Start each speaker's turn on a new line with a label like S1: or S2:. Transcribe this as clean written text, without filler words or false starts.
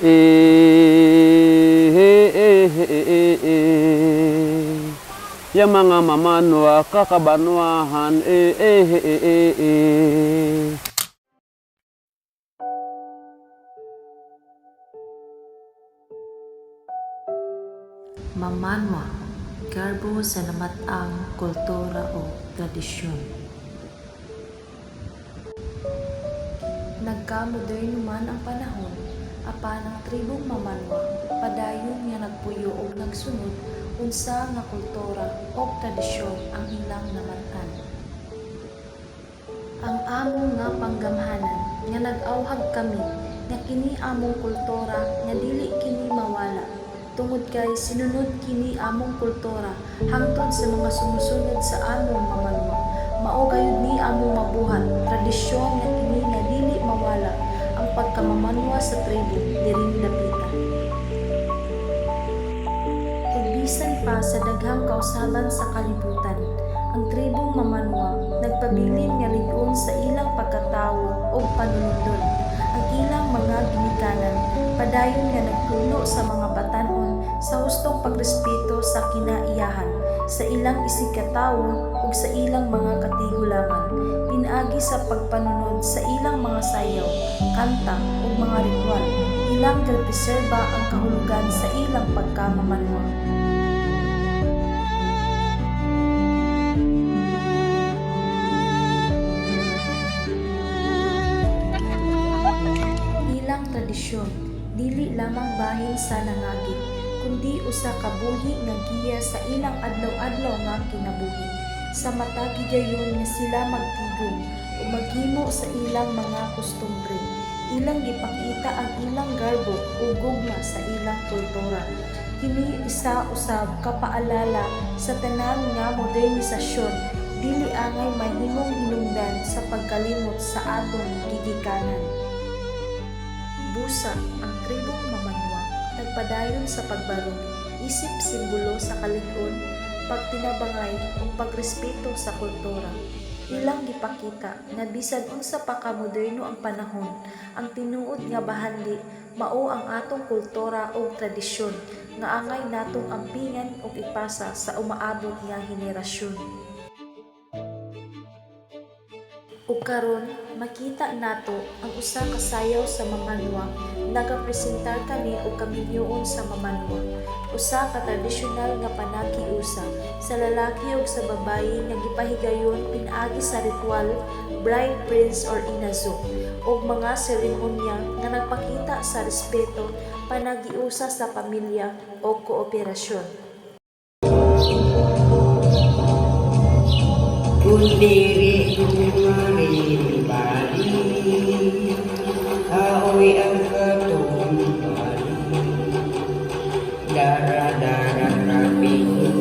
S1: Ya mga mamanwa, kakabanwahan,
S2: Mamanwa, garbo sa namatang kultura o tradisyon. Nagka-moderno man ang panahon, apan ang tribong mamanwa, padayon nga nagpuyo o nagsunod, unsa nga kultura o tradisyon ang ilang namatan. Ang among nga panggamhanan nga nag-awhag kami nga kini among kultura nga dili kini mawala. Tungod kay sinunod kini among kultura hangtod sa mga sumusunod sa among mamanwa. Mao gayud ni among mabuhat tradisyon nga kini nga dili mawala ang pagkamamanwa sa tribo diring dapitan. Ug bisan pa sa daghang kausaban sa kalibutan, ang tribong mamanwa nagpabilin nga lig-on sa ilang pagkatawo ug panunundon. Ang ilang mga ginikanan padayon nga nagpuno sa mga batan-on sa hustong pagrespeto sa kinaiyahan, sa ilang isigkatawo ug sa ilang mga katigulangan, pinaagi sa pagpanunod sa ilang mga sayaw, kanta ug mga ritual, ilang gipreserba ang kahulugan sa ilang pagkamamanwa. Ilang tradisyon dili lamang bahin sa nangagit, kundi usa ka buhi nga giya sa ilang adlaw-adlaw nga kinabuhi. Sa matag gigayon nga sila magtigom o maghimo sa ilang mga kustumbre. Ilang gipakita ang ilang garbo o gugma sa ilang kultura. Kini isa usab ka paalala sa tanan nga modernisasyon dili angay mahimong hinungdan sa pagkalimot sa atong gigikanan. Busa ang tribong mamanwa nagpadayon sa pagbarog, isip simbolo sa kalig-on, pagtinabangay ug pagrespeto sa kultura. Ilang gipakita nga bisan unsa pa ka moderno ang panahon, ang tinuod nga bahandi mao ang atong kultura ug tradisyon nga angay natong ampingan ug ipasa sa umaabot nga henerasyon. Ug karon makita nato ang usa ka sayaw sa mamanwa nagapresentar kani og kaminyoon sa mamanwa, usa ka tradisyonal nga panakiusa sa lalaki ug sa babayi nga gipahigayon pinaagi sa ritual, bride, prince or inazo ug mga seremonya nga nagpakita sa respeto, panagiusa sa pamilya o kooperasyon.
S3: Kundiri kumari bali, aoy ang katumbali, dara-dara raping